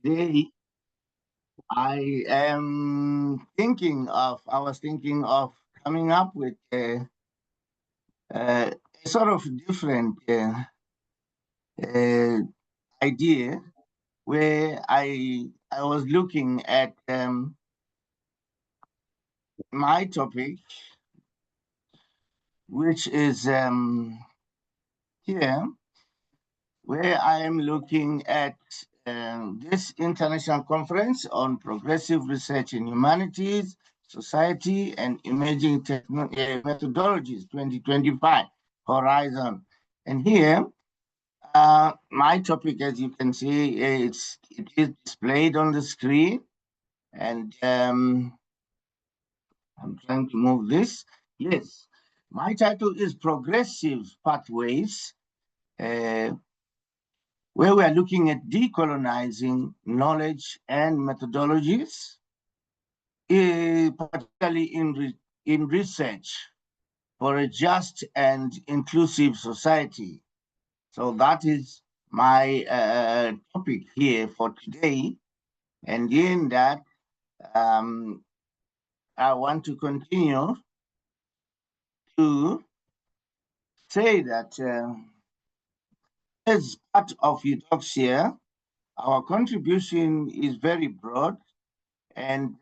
Today, I was thinking of coming up with a sort of different uh, idea where I was looking at my topic, which is here, where I am looking at this international conference on progressive research in humanities, society, and emerging methodologies 2025 horizon. And here, my topic, as you can see, it is displayed on the screen, and I'm trying to move this. Yes, my title is Progressive Pathways. Where we are looking at decolonizing knowledge and methodologies, particularly in research for a just and inclusive society. So that is my topic here for today. And in that, um, I want to continue to say that as part of Eudoxia, our contribution is very broad, and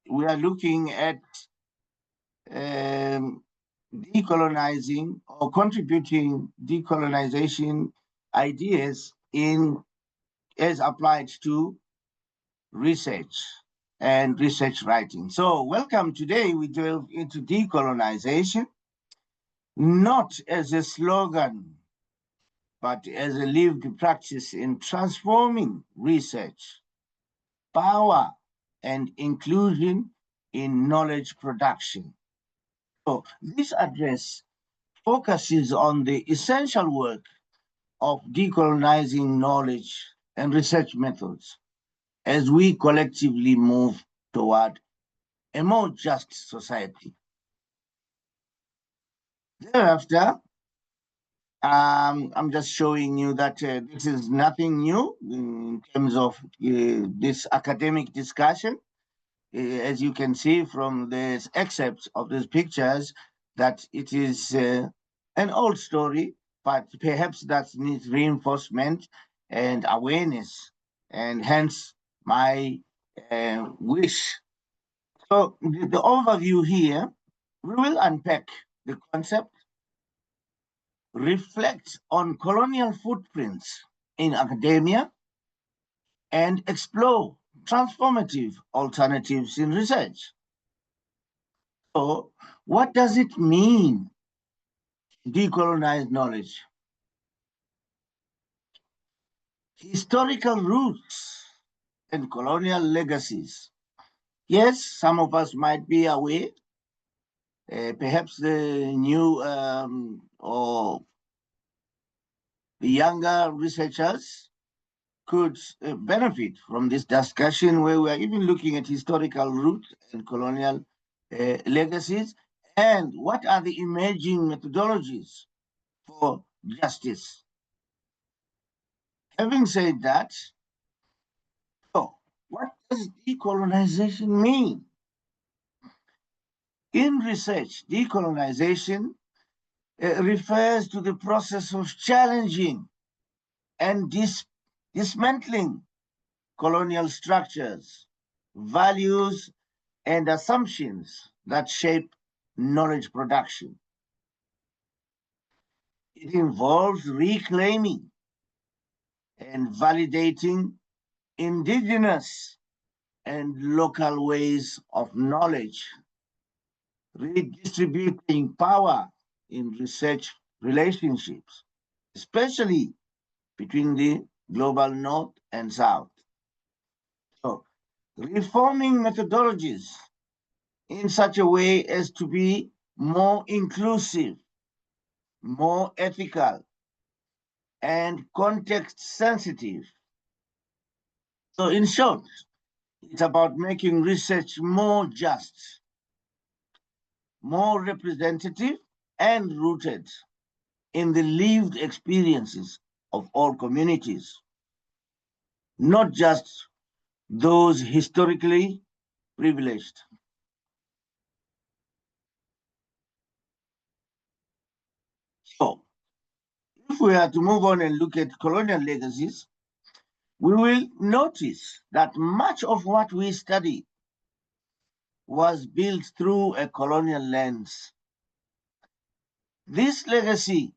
we are looking at um, decolonizing or contributing decolonization ideas in as applied to research and research writing. So welcome. Today we delve into decolonization, not as a slogan, but as a lived practice in transforming research, power, and inclusion in knowledge production. So this address focuses on the essential work of decolonizing knowledge and research methods as we collectively move toward a more just society. Thereafter, I'm just showing you that this is nothing new in terms of this academic discussion. As you can see from these excerpts of these pictures, that it is an old story, but perhaps that needs reinforcement and awareness, and hence my wish. So the overview here, we will unpack the concept, reflect on colonial footprints in academia, and explore transformative alternatives in research. So, what does it mean to decolonize knowledge? Historical roots and colonial legacies. Yes, some of us might be aware, perhaps the new or the younger researchers could benefit from this discussion where we are even looking at historical roots and colonial legacies and what are the emerging methodologies for justice. Having said that, so what does decolonization mean? In research, decolonization refers to the process of challenging and dismantling colonial structures, values, and assumptions that shape knowledge production. It involves reclaiming and validating indigenous and local ways of knowledge, redistributing power in research relationships, especially between the global north and south. So, reforming methodologies in such a way as to be more inclusive, more ethical, and context sensitive. So, in short, it's about making research more just, more representative, and rooted in the lived experiences of all communities. not just those historically privileged. So, if we are to move on and look at colonial legacies, we will notice that much of what we study was built through a colonial lens. This legacy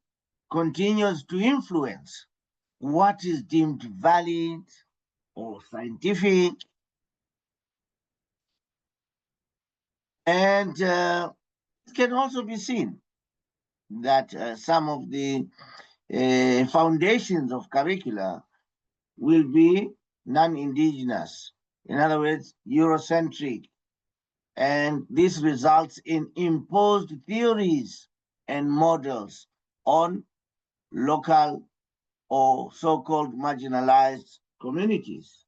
continues to influence what is deemed valid or scientific, and it can also be seen that some of the foundations of curricula will be non-indigenous, in other words, Eurocentric, and this results in imposed theories and models on local or so-called marginalized communities.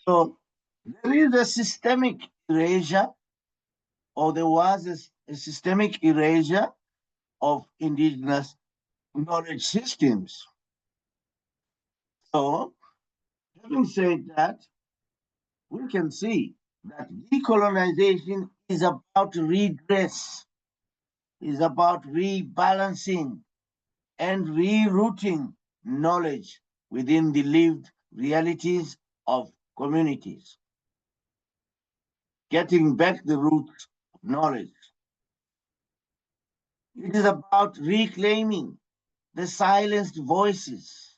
So there is a systemic erasure, or there was a systemic erasure of indigenous knowledge systems. So, having said that, we can see that decolonization is about redress, is about rebalancing and rerouting knowledge within the lived realities of communities, getting back the roots of knowledge. It is about reclaiming the silenced voices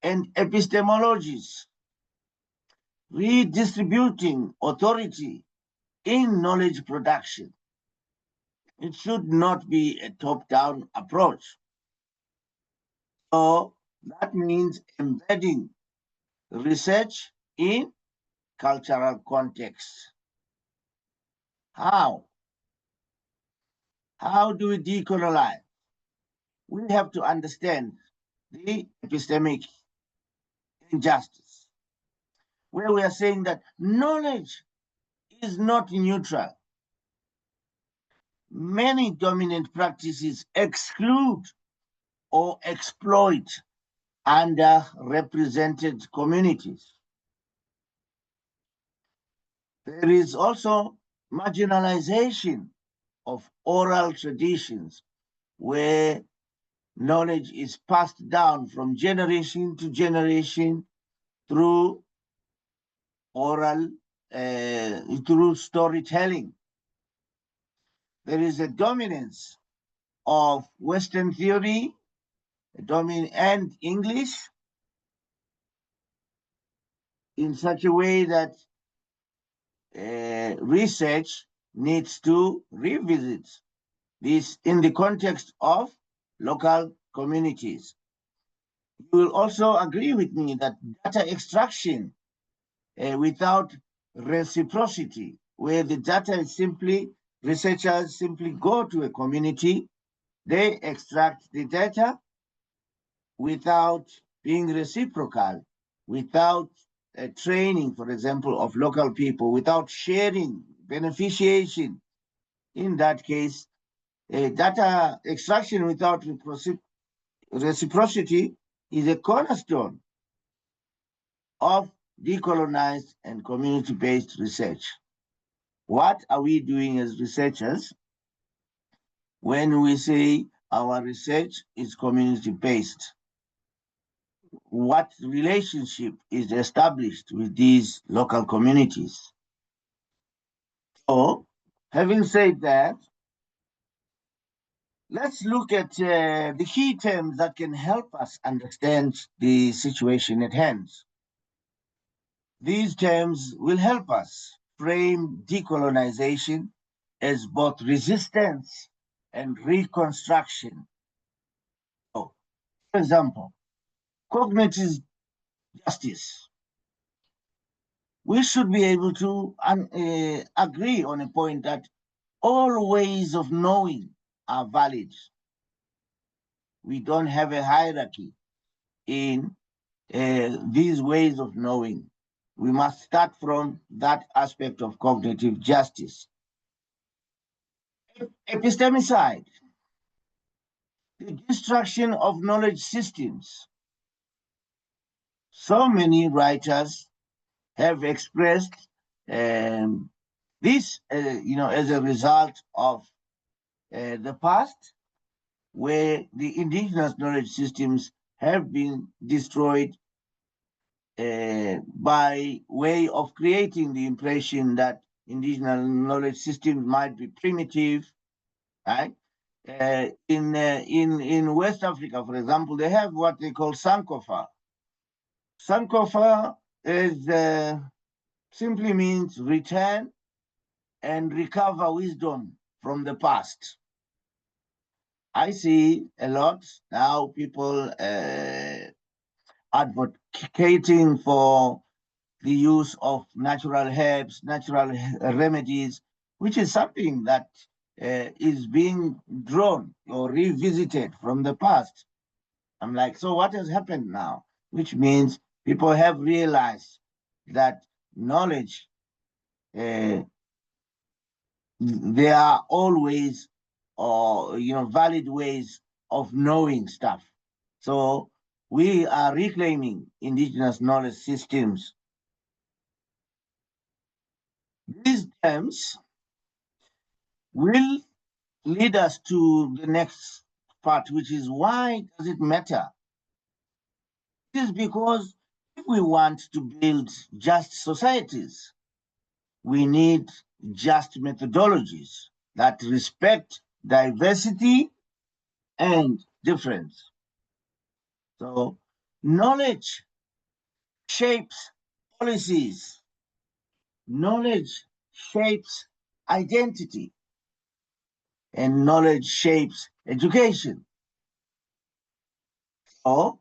and epistemologies, redistributing authority in knowledge production. It should not be a top-down approach. So that means embedding research in cultural context. How? How do we decolonize? We have to understand the epistemic injustice, where we are saying that knowledge is not neutral. Many dominant practices exclude or exploit underrepresented communities. There is also marginalization of oral traditions where knowledge is passed down from generation to generation through oral, through storytelling. There is a dominance of Western theory and English in such a way that research needs to revisit this in the context of local communities. You will also agree with me that data extraction without reciprocity, where the data is simply, researchers simply go to a community, they extract the data without being reciprocal, without training, for example, of local people, without sharing, beneficiation. In that case, data extraction without reciprocity is a cornerstone of decolonized and community-based research. What are we doing as researchers when we say our research is community-based? What relationship is established with these local communities? So, having said that, let's look at the key terms that can help us understand the situation at hand. These terms will help us frame decolonization as both resistance and reconstruction. So, for example, cognitive justice. We should be able to agree on a point that all ways of knowing are valid. We don't have a hierarchy in these ways of knowing. We must start from that aspect of cognitive justice. Epistemicide, the destruction of knowledge systems. So many writers have expressed this, as a result of the past, where the indigenous knowledge systems have been destroyed by way of creating the impression that indigenous knowledge systems might be primitive, right? In West Africa, for example, they have what they call Sankofa. Sankofa is simply means return and recover wisdom from the past. I see a lot now people advocating for the use of natural herbs, natural remedies, which is something that is being drawn or revisited from the past. I'm like, so what has happened now? Which means people have realized that knowledge, there are always, valid ways of knowing stuff. So we are reclaiming indigenous knowledge systems. These terms will lead us to the next part, which is why does it matter? It is because if we want to build just societies, we need just methodologies that respect diversity and difference. So knowledge shapes policies, knowledge shapes identity, and knowledge shapes education. So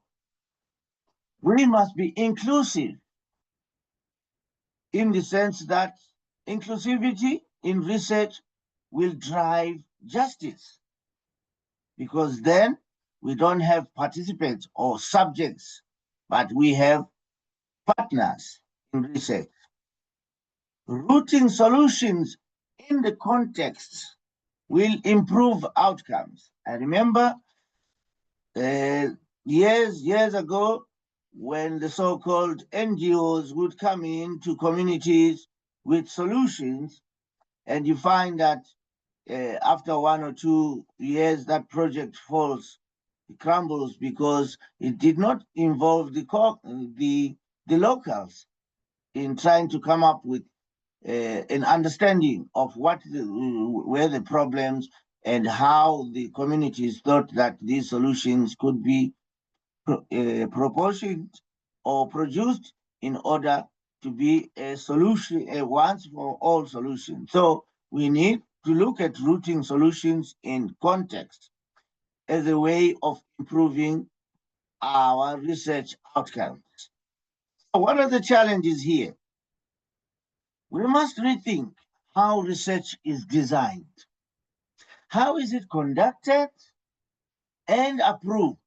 we must be inclusive in the sense that inclusivity in research will drive justice, because then we don't have participants or subjects, but we have partners in research. Rooting solutions in the context will improve outcomes. I remember years ago, when the so-called NGOs would come into communities with solutions, and you find that after 1 or 2 years, that project falls, it crumbles, because it did not involve the locals in trying to come up with an understanding of were the problems and how the communities thought that these solutions could be proportioned or produced in order to be a solution, a once for all solution. So we need to look at rooting solutions in context as a way of improving our research outcomes. So what are the challenges here? We must rethink how research is designed. How is it conducted and approved,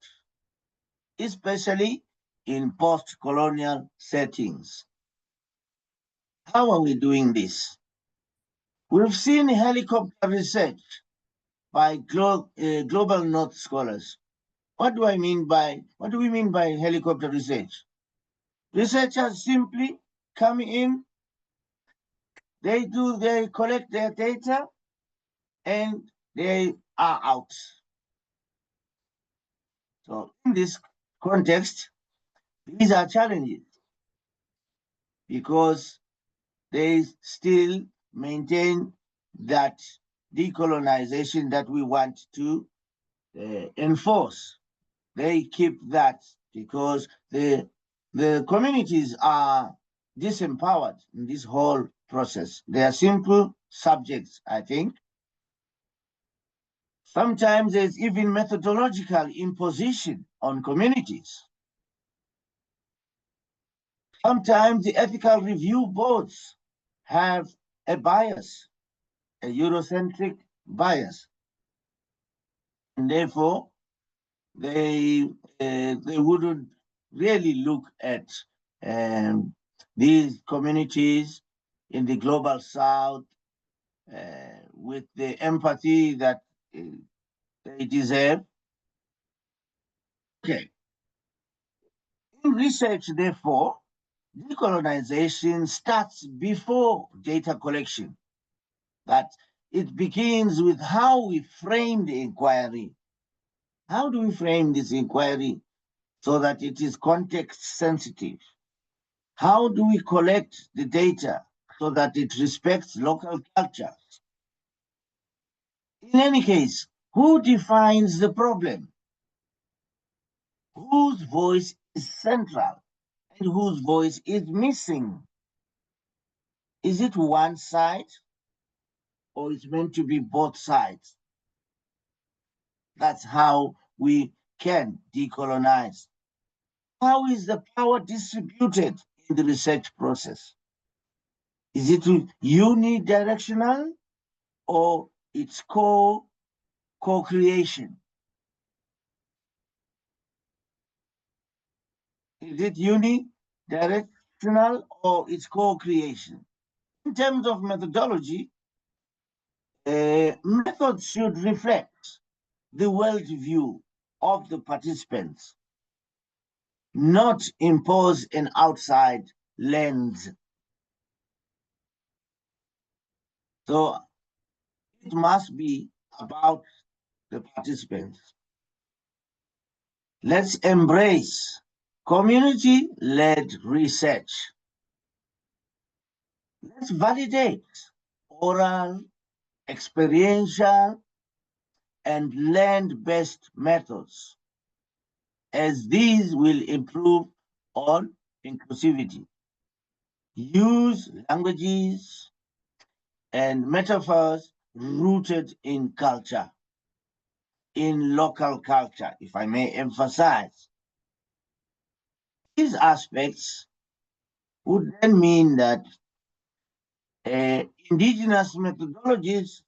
especially in post-colonial settings? How are we doing this? We've seen helicopter research by global North scholars. What do we mean by helicopter research? Researchers simply come in, they collect their data, and they are out. So in this context, these are challenges because they still maintain that decolonization that we want to enforce. They keep that because the communities are disempowered in this whole process. They are simple subjects, I think. Sometimes there's even methodological imposition on communities. Sometimes the ethical review boards have a bias, a Eurocentric bias, and therefore they wouldn't really look at these communities in the global South with the empathy that they deserve. Okay. In research, therefore, decolonization starts before data collection. That it begins with how we frame the inquiry. How do we frame this inquiry so that it is context sensitive? How do we collect the data so that it respects local cultures? In any case, who defines the problem? Whose voice is central and whose voice is missing? Is it one side or is meant to be both sides? That's how we can decolonize. How is the power distributed in the research process? Is it unidirectional or it's co-creation? Is it unidirectional or it's co-creation? In terms of methodology, methods should reflect the worldview of the participants, not impose an outside lens. So it must be about the participants. Let's embrace community-led research. Let's validate oral, experiential, and land-based methods, as these will improve on inclusivity. Use languages and metaphors rooted in culture, in local culture, if I may emphasize. These aspects would then mean that indigenous methodologies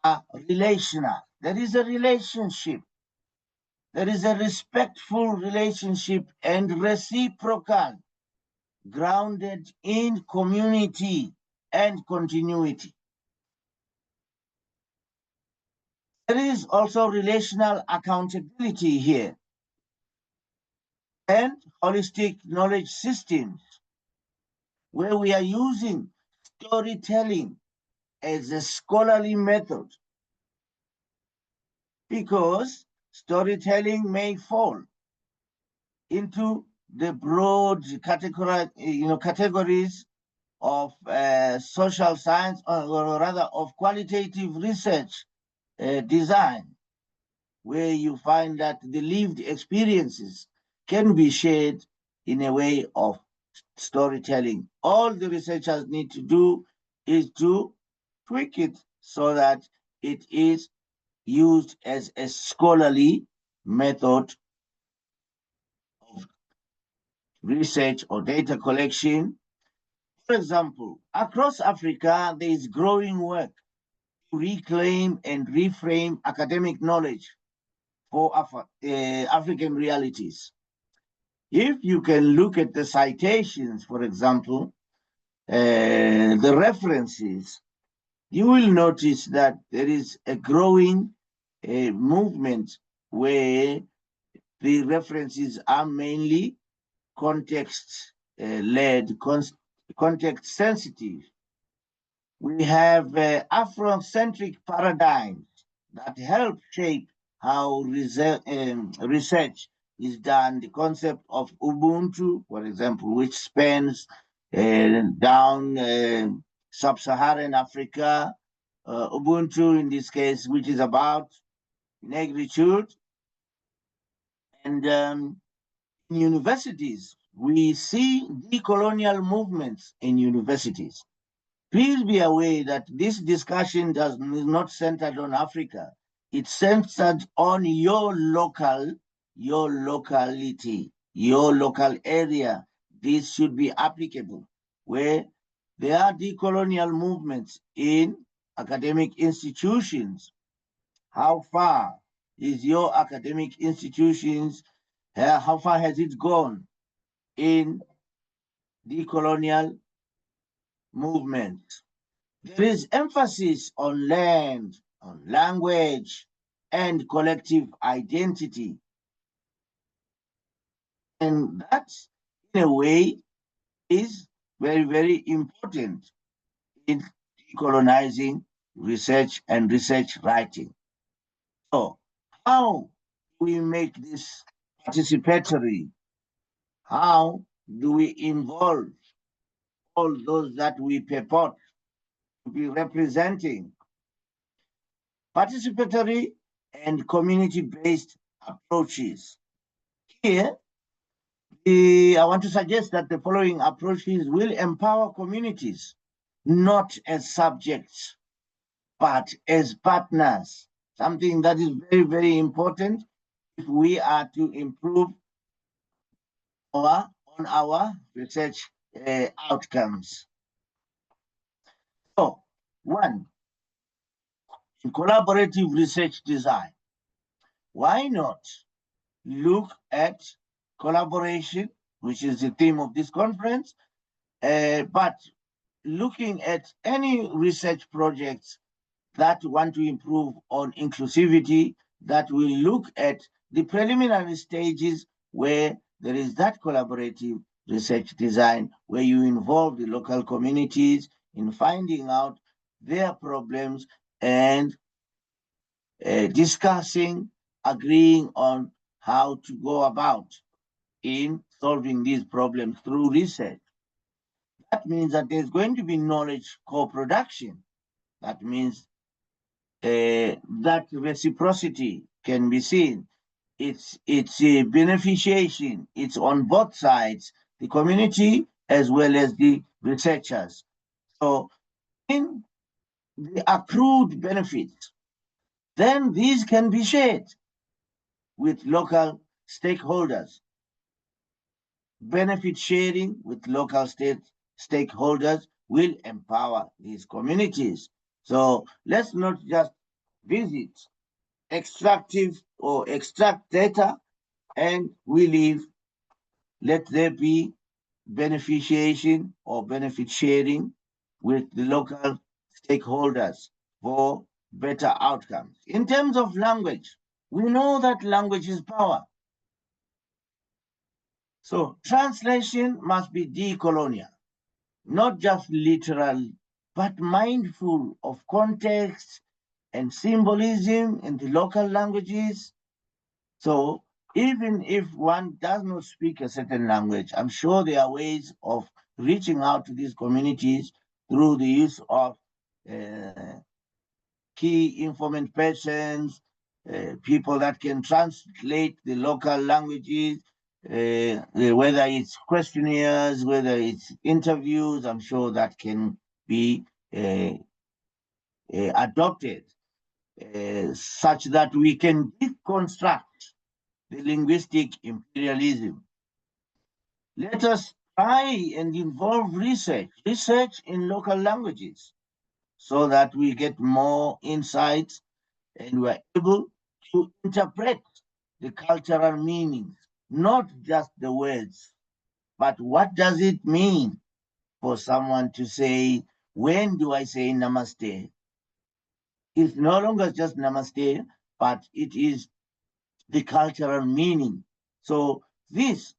are relational. There is a relationship. There is a respectful relationship and reciprocal, grounded in community and continuity. There is also relational accountability here and holistic knowledge systems where we are using storytelling as a scholarly method, because storytelling may fall into the broad categories of social science, or rather of qualitative research design, where you find that the lived experiences can be shared in a way of storytelling. All the researchers need to do is to tweak it so that it is used as a scholarly method of research or data collection. For example, across Africa, there is growing work to reclaim and reframe academic knowledge for African realities. If you can look at the citations, for example, the references, you will notice that there is a growing movement where the references are mainly context-led, context-sensitive. We have Afrocentric paradigms that help shape how research is done. The concept of Ubuntu, for example, which spans down sub-Saharan Africa, Ubuntu in this case, which is about negritude. And in universities, we see decolonial movements in universities. Please be aware that this discussion is not centered on Africa. It's centered on your locality, your local area. This should be applicable, where there are decolonial movements in academic institutions. How far is your academic institutions, how far has it gone in decolonial movements? There is emphasis on land, on language, and collective identity. And that, in a way, is very, very important in decolonizing research and research writing. So, how do we make this participatory? How do we involve all those that we purport to be representing? Participatory and community-based approaches. Here, I want to suggest that the following approaches will empower communities, not as subjects, but as partners, something that is very, very important if we are to improve on our research outcomes. So, one, in collaborative research design, why not look at collaboration, which is the theme of this conference, but looking at any research projects that want to improve on inclusivity, that will look at the preliminary stages where there is that collaborative research design, where you involve the local communities in finding out their problems and discussing, agreeing on how to go about in solving these problems through research. That means that there's going to be knowledge co-production. That means that reciprocity can be seen. It's a beneficiation. It's on both sides, the community as well as the researchers. So in the accrued benefits, then these can be shared with local stakeholders. Benefit sharing with local stakeholders will empower these communities. So let's not just visit extractive or extract data and we leave. Let there be beneficiation or benefit sharing with the local stakeholders for better outcomes. In terms of language, we know that language is power. So translation must be decolonial, not just literal, but mindful of context and symbolism in the local languages. So even if one does not speak a certain language, I'm sure there are ways of reaching out to these communities through the use of key informant persons, people that can translate the local languages, whether it's questionnaires, whether it's interviews, I'm sure that can be adopted such that we can deconstruct the linguistic imperialism. Let us try and involve research in local languages, so that we get more insights and we're able to interpret the cultural meanings, not just the words, but what does it mean for someone to say, when do I say namaste? It's no longer just namaste, but it is the cultural meaning. So this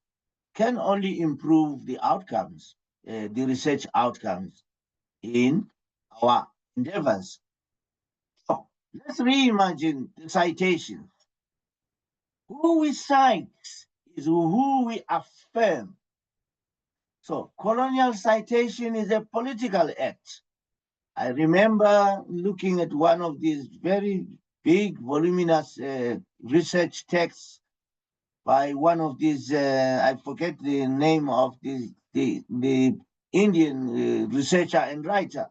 can only improve the outcomes, the research outcomes in our endeavors. So let's reimagine the citations. Who we cite is who we affirm. So colonial citation is a political act. I remember looking at one of these very big, voluminous research texts by one of these, I forget the name of the Indian researcher and writer.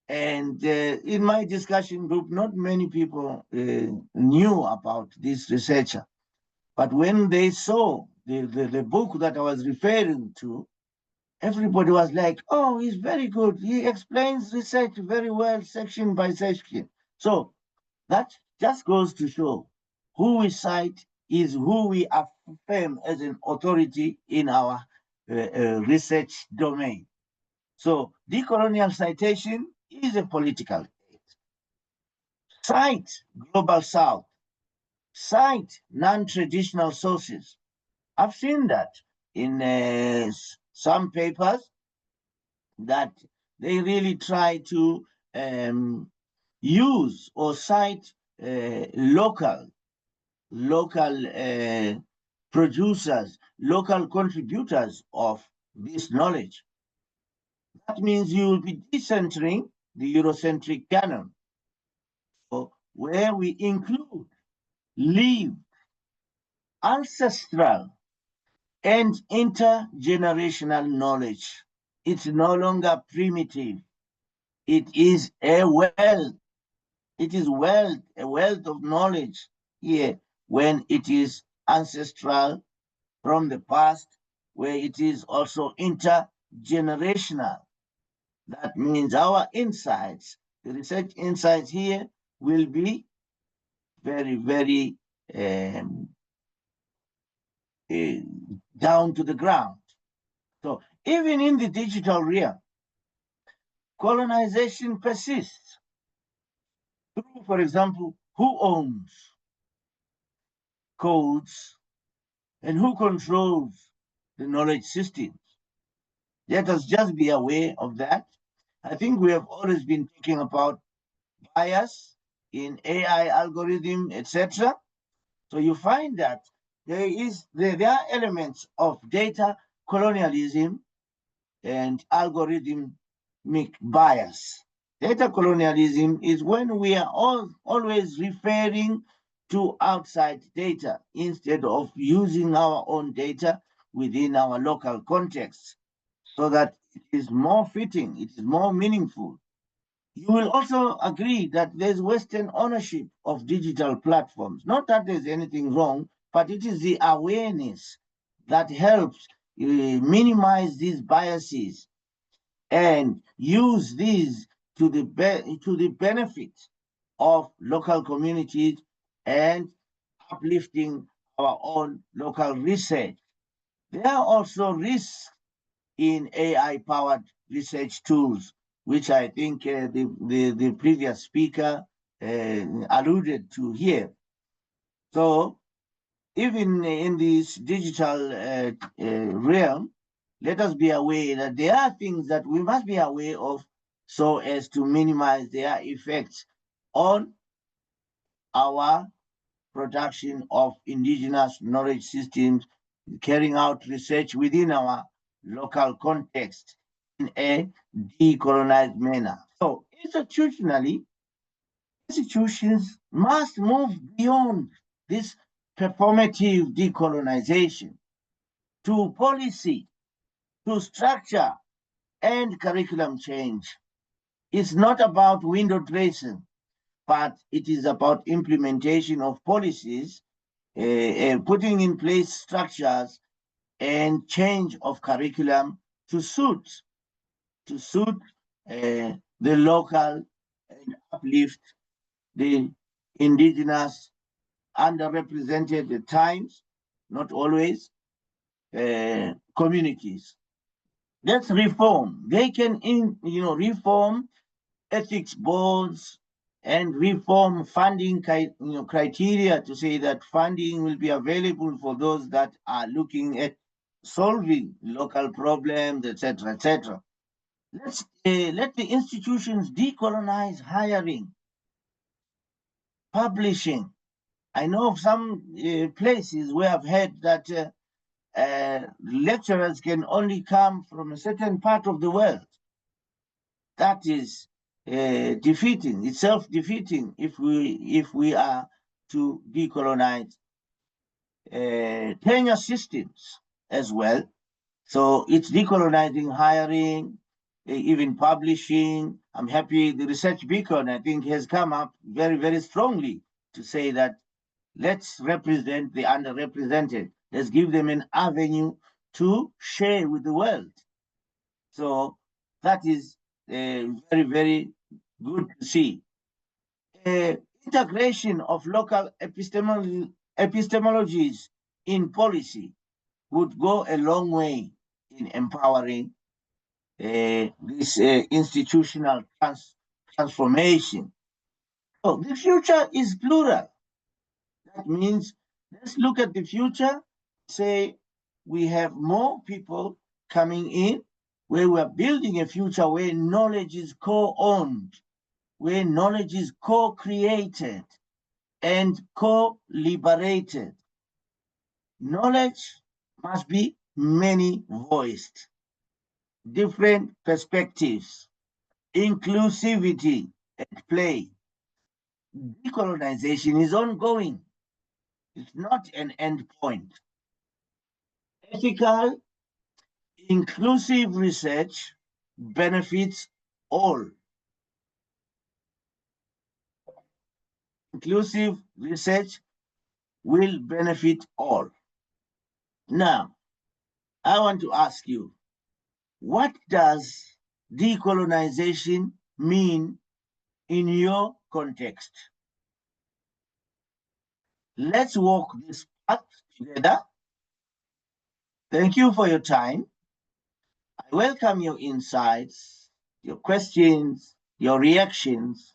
And in my discussion group, not many people knew about this researcher. But when they saw the book that I was referring to, everybody was like, oh, he's very good. He explains research very well, section by section. So that just goes to show who we cite is who we affirm as an authority in our research domain. So decolonial citation is a political aid. Cite Global South. Cite non-traditional sources. I've seen that in some papers that they really try to use or cite local producers, local contributors of this knowledge. That means you will be decentering the Eurocentric canon, so where we include lived, ancestral, and intergenerational knowledge. It's no longer primitive. It is a wealth. It is wealth, a wealth of knowledge here when it is ancestral from the past, where it is also intergenerational. That means our insights, the research insights here, will be very, very down to the ground. So even in the digital realm, colonization persists through, for example, who owns codes and who controls the knowledge systems. Let us just be aware of that. I think we have always been talking about bias in AI algorithm, etc. So you find that there are elements of data colonialism and algorithmic bias. Data colonialism is when we are always referring to outside data instead of using our own data within our local context, so that it is more fitting, it is more meaningful. You will also agree that there's Western ownership of digital platforms. Not that there's anything wrong, but it is the awareness that helps minimize these biases and use these to the benefit of local communities and uplifting our own local research. There are also risks in AI-powered research tools, which I think the previous speaker alluded to here. So even in this digital realm, let us be aware that there are things that we must be aware of so as to minimize their effects on our production of indigenous knowledge systems, carrying out research within our local context in a decolonized manner. So institutionally, institutions must move beyond this performative decolonization to policy, to structure, and curriculum change. It's not about window dressing, but it is about implementation of policies, putting in place structures and change of curriculum to suit the local and uplift the indigenous, underrepresented at times, not always, communities. Let's reform. They can, reform ethics boards and reform funding criteria to say that funding will be available for those that are looking at solving local problems, etc., etc. Let the institutions decolonize hiring, publishing. I know of some places where I've heard that lecturers can only come from a certain part of the world. That is defeating. It's self-defeating if we are to decolonize tenure systems as well. So it's decolonizing hiring, even publishing. I'm happy the Research Beacon, I think, has come up very, very strongly to say that let's represent the underrepresented. Let's give them an avenue to share with the world. So that is very, very good to see. Integration of local epistemologies in policy would go a long way in empowering this institutional transformation. So the future is plural. That means let's look at the future, say we have more people coming in, where we are building a future where knowledge is co-owned, where knowledge is co-created and co-liberated. Knowledge must be many-voiced, different perspectives, inclusivity at play. Decolonization is ongoing. It's not an end point. Ethical, inclusive research benefits all. Inclusive research will benefit all. Now, I want to ask you, what does decolonization mean in your context? Let's walk this path together. Thank you for your time. I welcome your insights, your questions, your reactions,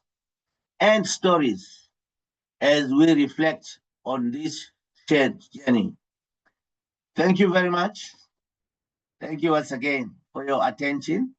and stories as we reflect on this shared journey. Thank you very much. Thank you once again for your attention.